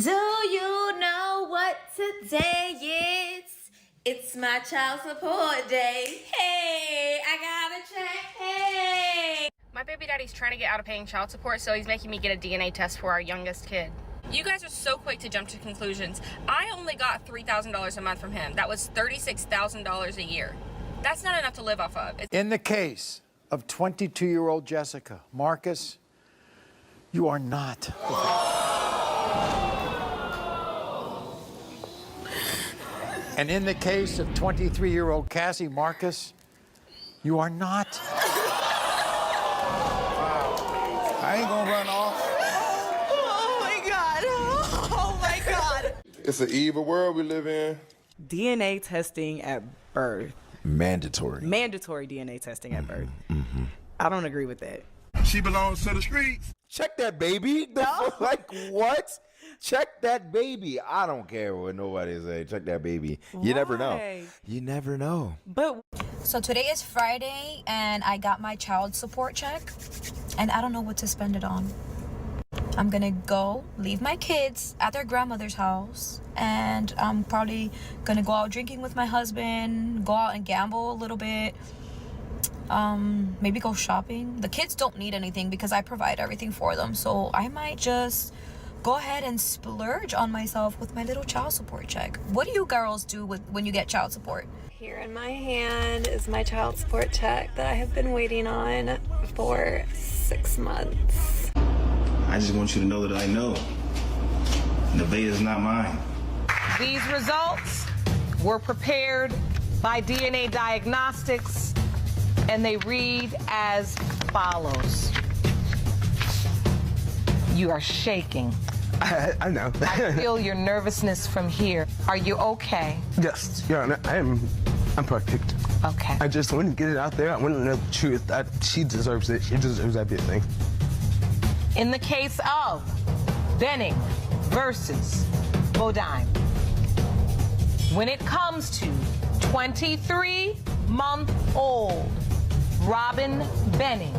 Do you know what today is? It's my child support day. Hey, I got a check. Hey. My baby daddy's trying to get out of paying child support, so he's making me get a DNA test for our youngest kid. You guys are so quick to jump to conclusions. I only got $3,000 a month from him. That was $36,000 a year. That's not enough to live off of. In the case of 22-year-old Jessica, Marcus, you are not. And in the case of 23-year-old Cassie, Marcus, you are not. I ain't gonna run off. Oh my God. Oh my God. It's an evil world we live in. DNA testing at birth. Mandatory. Mandatory DNA testing at birth. I don't agree with that. She belongs to the streets. Check that baby. No. Like, what? Check that baby. I don't care what nobody say. Check that baby. You never know. Why? You never know. But So today is Friday and I got my child support check and I don't know what to spend it on. I'm gonna go leave my kids at their grandmother's house and I'm probably gonna go out drinking with my husband, go out and gamble a little bit, maybe go shopping. The kids don't need anything because I provide everything for them, so I might just go ahead and splurge on myself with my little child support check. What do you girls do when you get child support? Here in my hand is my child support check that I have been waiting on for 6 months. I just want you to know that I know. Nevaeh is not mine. These results were prepared by DNA Diagnostics, and they read as follows. You are shaking. I know. I feel your nervousness from here. Are you okay? Yes, Your Honor, I'm perfect. Okay. I just want to get it out there. I want to know the truth. She deserves it. She deserves everything. In the case of Benning versus Bodine, when it comes to 23-month-old Robin Benning,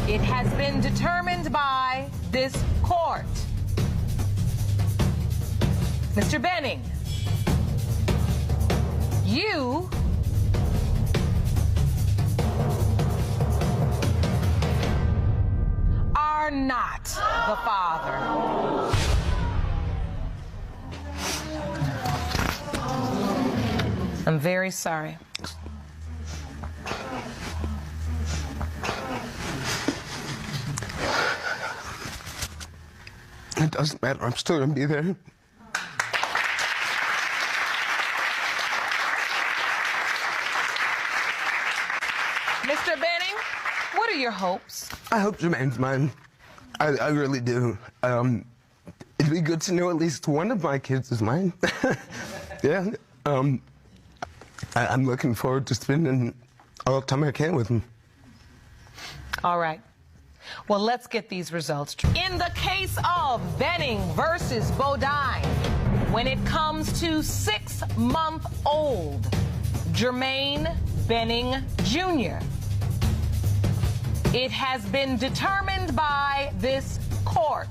it has been determined by this court. Mr. Benning, you are not the father. I'm very sorry. It doesn't matter. I'm still going to be there. Mr. Benning, what are your hopes? I hope Jermaine's mine. I really do. It'd be good to know at least one of my kids is mine. Yeah. I'm looking forward to spending all the time I can with him. All right. Well, let's get these results. In the case of Benning versus Bodine, when it comes to 6-month-old Jermaine Benning Jr., it has been determined by this court.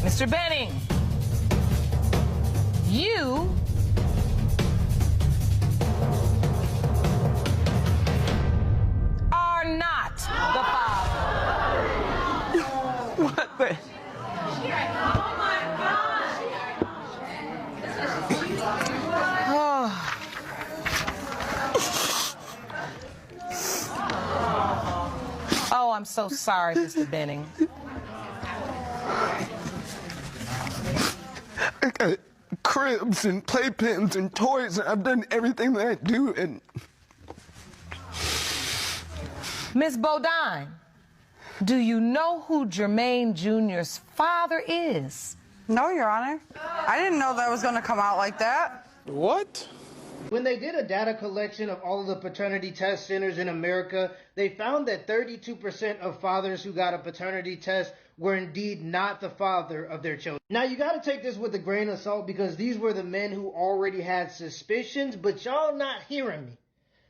Mr. Benning, you are not the father. What the? Oh my God. Oh, I'm so sorry, Mr. Benning. I got cribs and playpens and toys, and I've done everything that I do, and... Miss Bodine, do you know who Jermaine Jr.'s father is? No, Your Honor. I didn't know that was going to come out like that. What? When they did a data collection of all of the paternity test centers in America, they found that 32% of fathers who got a paternity test were indeed not the father of their children. Now, you got to take this with a grain of salt because these were the men who already had suspicions, but y'all not hearing me.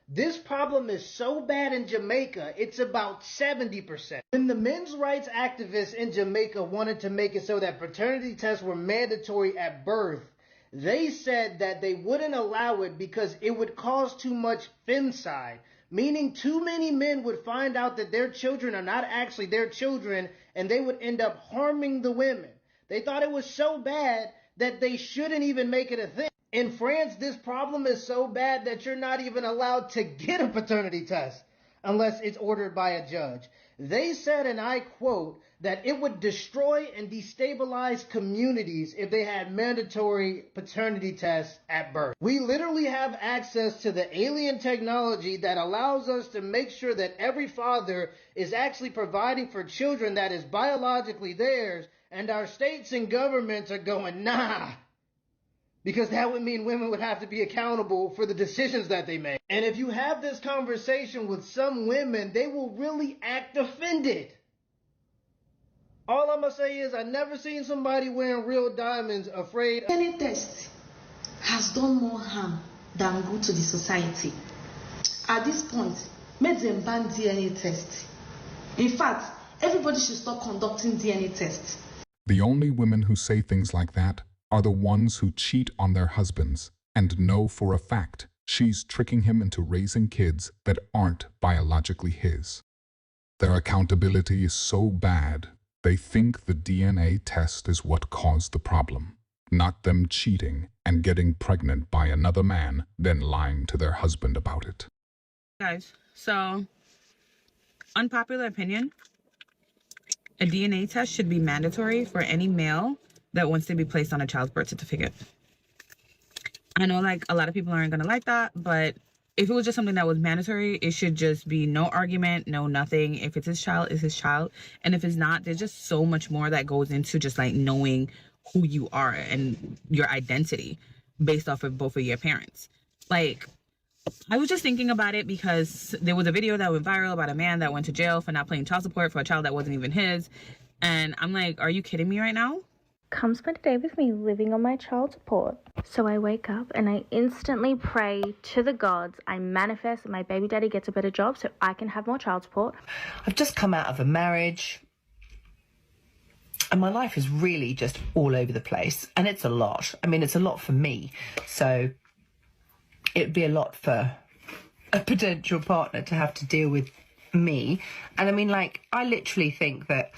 This problem is so bad in Jamaica, it's about 70%. When the men's rights activists in Jamaica wanted to make it so that paternity tests were mandatory at birth, they said that they wouldn't allow it because it would cause too much femicide, meaning too many men would find out that their children are not actually their children and they would end up harming the women. They thought it was so bad that they shouldn't even make it a thing. In France, this problem is so bad that you're not even allowed to get a paternity test unless it's ordered by a judge. They said, and I quote, that it would destroy and destabilize communities if they had mandatory paternity tests at birth. We literally have access to the alien technology that allows us to make sure that every father is actually providing for children that is biologically theirs, and our states and governments are going, nah. Because that would mean women would have to be accountable for the decisions that they make. And if you have this conversation with some women, they will really act offended. All I'm going to say is I've never seen somebody wearing real diamonds afraid. Any test has done more harm than good to the society. At this point, make them ban DNA tests. In fact, everybody should stop conducting DNA tests. The only women who say things like that are the ones who cheat on their husbands and know for a fact she's tricking him into raising kids that aren't biologically his. Their accountability is so bad, they think the DNA test is what caused the problem, not them cheating and getting pregnant by another man, then lying to their husband about it. Guys, so unpopular opinion, a DNA test should be mandatory for any male that wants to be placed on a child's birth certificate. I know like a lot of people aren't going to like that, but if it was just something that was mandatory, it should just be no argument, no nothing. If it's his child, it's his child. And if it's not, there's just so much more that goes into just like knowing who you are and your identity based off of both of your parents. Like, I was just thinking about it because there was a video that went viral about a man that went to jail for not paying child support for a child that wasn't even his. And I'm like, are you kidding me right now? Come spend a day with me living on my child support. So I wake up and I instantly pray to the gods. I manifest that my baby daddy gets a better job so I can have more child support. I've just come out of a marriage and my life is really just all over the place. And it's a lot. I mean, it's a lot for me. So it'd be a lot for a potential partner to have to deal with me. And I mean, like, I literally think that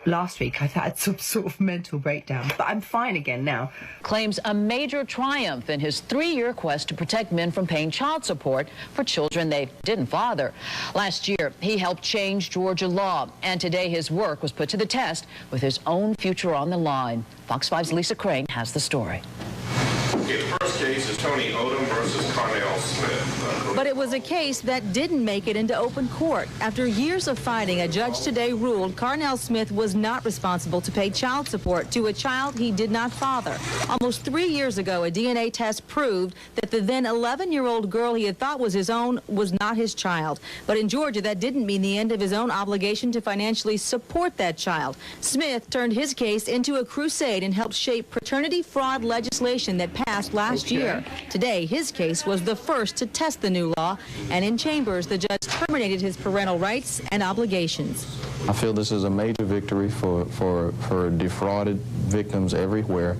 last week I've had some sort of mental breakdown, but I'm fine again now. Claims a major triumph in his 3-year quest to protect men from paying child support for children they didn't father. Last year, he helped change Georgia law, and today his work was put to the test with his own future on the line. Fox 5's Lisa Crane has the story. The first case is Tony Odom versus Carnell Smith. But it was a case that didn't make it into open court. After years of fighting, a judge today ruled Carnell Smith was not responsible to pay child support to a child he did not father. Almost 3 years ago, a DNA test proved that the then 11-year-old girl he had thought was his own was not his child. But in Georgia, that didn't mean the end of his own obligation to financially support that child. Smith turned his case into a crusade and helped shape paternity fraud legislation that passed last year. Today, his case was the first to test the new law, and in chambers, the judge terminated his parental rights and obligations. I feel this is a major victory for defrauded victims everywhere.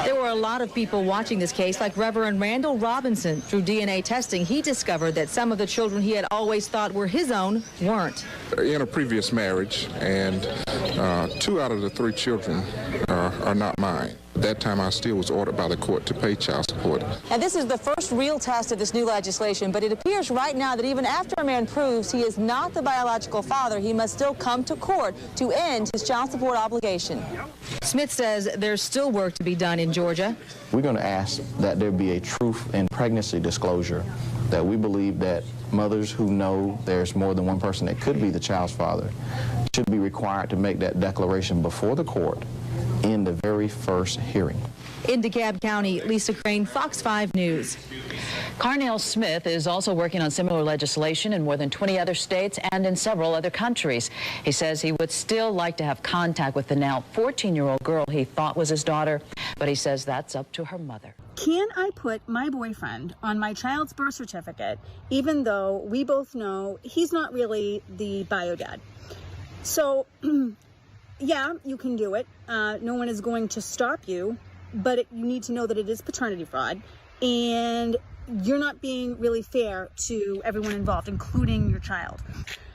There were a lot of people watching this case, like Reverend Randall Robinson. Through DNA testing, he discovered that some of the children he had always thought were his own weren't. In a previous marriage, and 2 out of the 3 children are not mine. At that time, I still was ordered by the court to pay child support. And this is the first real test of this new legislation, but it appears right now that even after a man proves he is not the biological father, he must still come to court to end his child support obligation. Smith says there's still work to be done in Georgia. We're going to ask that there be a truth in pregnancy disclosure, that we believe that mothers who know there's more than one person that could be the child's father should be required to make that declaration before the court in the very first hearing. In DeKalb County, Lisa Crane, Fox 5 News. Carnell Smith is also working on similar legislation in more than 20 other states and in several other countries. He says he would still like to have contact with the now 14-year-old girl he thought was his daughter, but he says that's up to her mother. Can I put my boyfriend on my child's birth certificate, even though we both know he's not really the bio dad? So, yeah, you can do it. No one is going to stop you, but you need to know that it is paternity fraud, and you're not being really fair to everyone involved, including your child.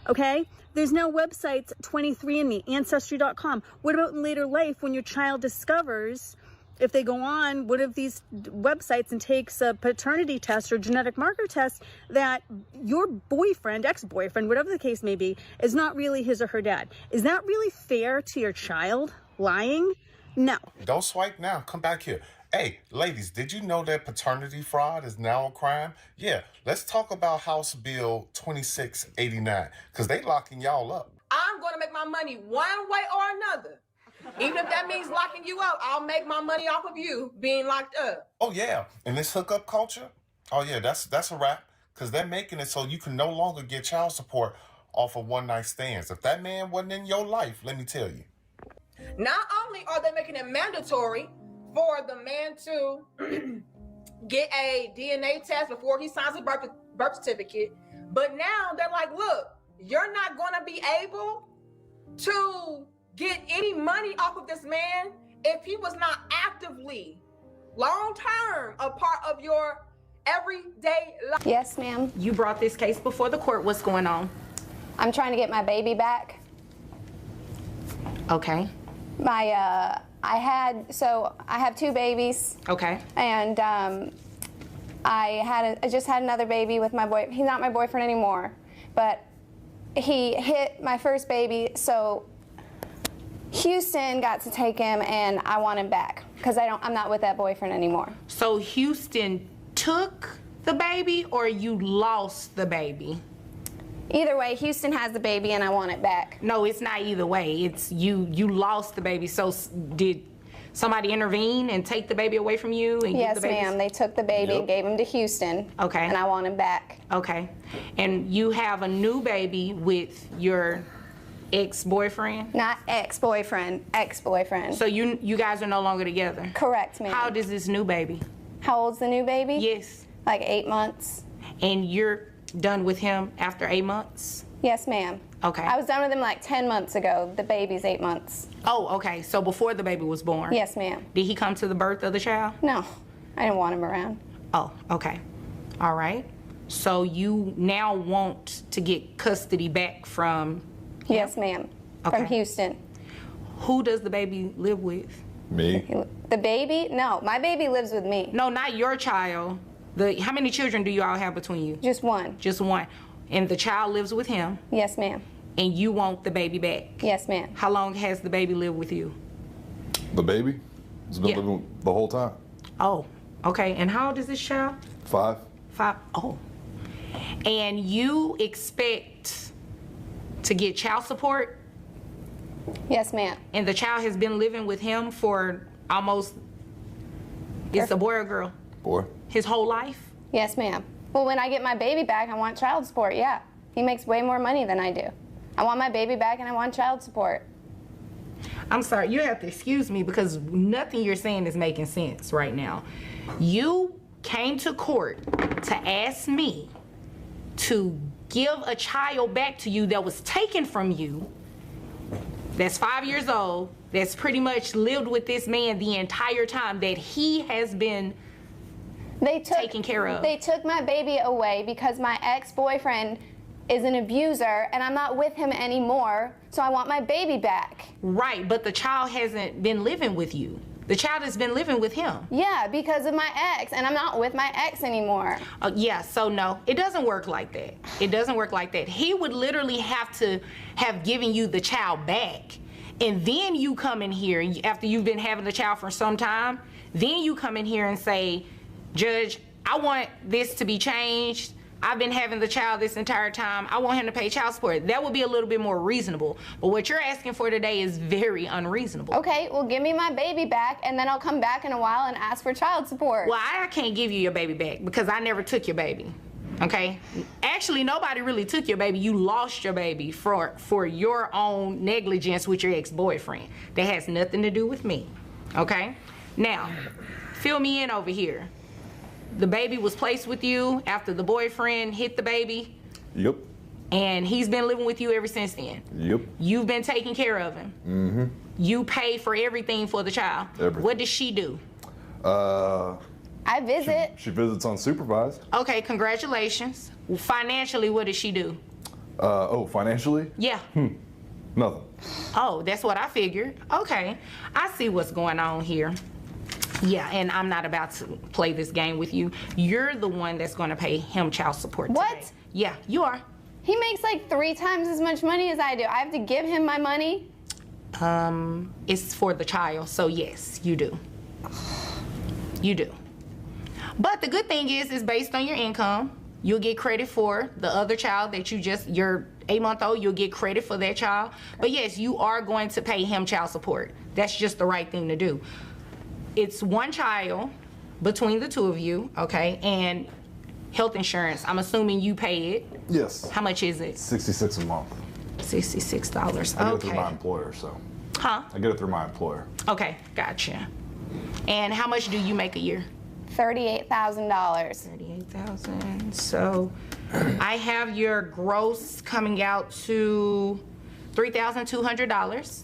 Okay? There's now websites, 23andMe, Ancestry.com. What about in later life when your child discovers, if they go on one of these websites and takes a paternity test or genetic marker test, that your boyfriend, ex-boyfriend, whatever the case may be, is not really his or her dad? Is that really fair to your child? Lying? No. Don't swipe now. Come back here. Hey, ladies, did you know that paternity fraud is now a crime? Yeah, let's talk about House Bill 2689, because they locking y'all up. I'm going to make my money one way or another. Even if that means locking you up, I'll make my money off of you being locked up. Oh, yeah. And this hookup culture? Oh, yeah, that's a wrap, because they're making it so you can no longer get child support off of one-night stands. If that man wasn't in your life, let me tell you. Not only are they making it mandatory for the man to get a DNA test before he signs a birth certificate, but now they're like, look, you're not going to be able to get any money off of this man if he was not actively, long-term, a part of your everyday life. Yes, ma'am. You brought this case before the court. What's going on? I'm trying to get my baby back. Okay. I have 2 babies. Okay. And I just had another baby with my boy. He's not my boyfriend anymore, but he hit my first baby, so Houston got to take him, and I want him back because I'm not with that boyfriend anymore. So Houston took the baby, or you lost the baby? Either way, Houston has the baby and I want it back. No, it's not either way. It's you lost the baby. So did somebody intervene and take the baby away from you? And yes, ma'am. They took the baby and gave him to Houston. Okay. And I want him back. Okay. And you have a new baby with your ex-boyfriend? Not ex-boyfriend, ex-boyfriend. So you guys are no longer together? Correct, ma'am. How old is this new baby? How old's the new baby? Yes. Like 8 months. And you're done with him after 8 months? Yes, ma'am. Okay. I was done with him like 10 months ago. The baby's 8 months. Oh, okay. So before the baby was born? Yes, ma'am. Did he come to the birth of the child? No. I didn't want him around. Oh, okay. All right. So you now want to get custody back from him? Yes, ma'am. Okay. From Houston. Who does the baby live with? Me. The baby? No, my baby lives with me. No, not your child. How many children do you all have between you? Just one. Just one. And the child lives with him? Yes, ma'am. And you want the baby back? Yes, ma'am. How long has the baby lived with you? The baby? It's been living the whole time. Oh, okay. And how old is this child? 5. 5. Oh. And you expect to get child support? Yes, ma'am. And the child has been living with him for almost, it's a boy or girl? Boy. His whole life? Yes, ma'am. Well, when I get my baby back, I want child support, yeah. He makes way more money than I do. I want my baby back and I want child support. I'm sorry, you have to excuse me because nothing you're saying is making sense right now. You came to court to ask me to give a child back to you that was taken from you, that's 5 years old, that's pretty much lived with this man the entire time that he has been taken care of. They took my baby away because my ex-boyfriend is an abuser and I'm not with him anymore, so I want my baby back. Right, but the child hasn't been living with you. The child has been living with him. Yeah, because of my ex, and I'm not with my ex anymore. Yeah, so no, it doesn't work like that. It doesn't work like that. He would literally have to have given you the child back, and then you come in here, after you've been having the child for some time, then you come in here and say, Judge, I want this to be changed. I've been having the child this entire time. I want him to pay child support. That would be a little bit more reasonable. But what you're asking for today is very unreasonable. Okay, well, give me my baby back, and then I'll come back in a while and ask for child support. Well, I can't give you your baby back because I never took your baby, okay? Actually, nobody really took your baby. You lost your baby for your own negligence with your ex-boyfriend. That has nothing to do with me, okay? Now, fill me in over here. The baby was placed with you after the boyfriend hit the baby? Yep. And he's been living with you ever since then? Yep. You've been taking care of him? Mm-hmm. You pay for everything for the child? Everything. What does she do? I visit. She visits unsupervised. Okay, congratulations. Financially, what does she do? Financially? Yeah. Nothing. Oh, that's what I figured. Okay, I see what's going on here. Yeah, and I'm not about to play this game with you. You're the one that's going to pay him child support today. What? Yeah, you are. He makes like 3 times as much money as I do. I have to give him my money? It's for the child, so yes, you do. You do. But the good thing is, it's based on your income. You'll get credit for the other child that your 8-month-old, you'll get credit for that child. But yes, you are going to pay him child support. That's just the right thing to do. It's one child between the two of you, okay? And health insurance, I'm assuming you pay it. Yes. How much is it? $66 a month. $66, I get it through okay. my employer, so. Huh? I get it through my employer. Okay, gotcha. And how much do you make a year? $38,000. $38,000. So I have your gross coming out to $3,200.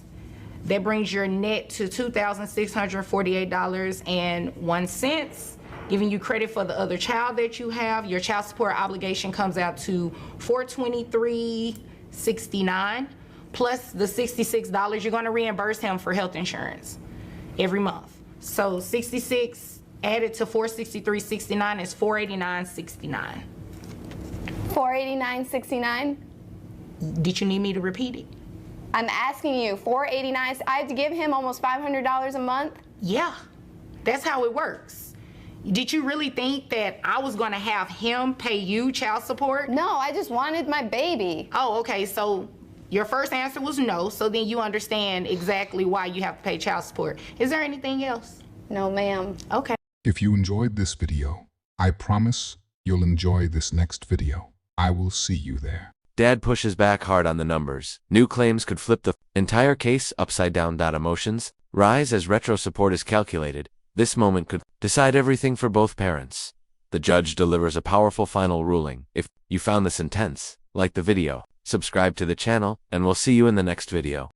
That brings your net to $2,648.01. Giving you credit for the other child that you have. Your child support obligation comes out to $423.69 plus the $66 you're going to reimburse him for health insurance every month. So 66 added to 463.69 is 489.69. 489.69? Did you need me to repeat it? I'm asking you, 489. I have to give him almost $500 a month? Yeah, that's how it works. Did you really think that I was going to have him pay you child support? No, I just wanted my baby. Oh, okay, so your first answer was no, so then you understand exactly why you have to pay child support. Is there anything else? No, ma'am. Okay. If you enjoyed this video, I promise you'll enjoy this next video. I will see you there. Dad pushes back hard on the numbers. New claims could flip the entire case upside down. Emotions rise as retro support is calculated. This moment could decide everything for both parents. The judge delivers a powerful final ruling. If you found this intense, like the video, subscribe to the channel, and we'll see you in the next video.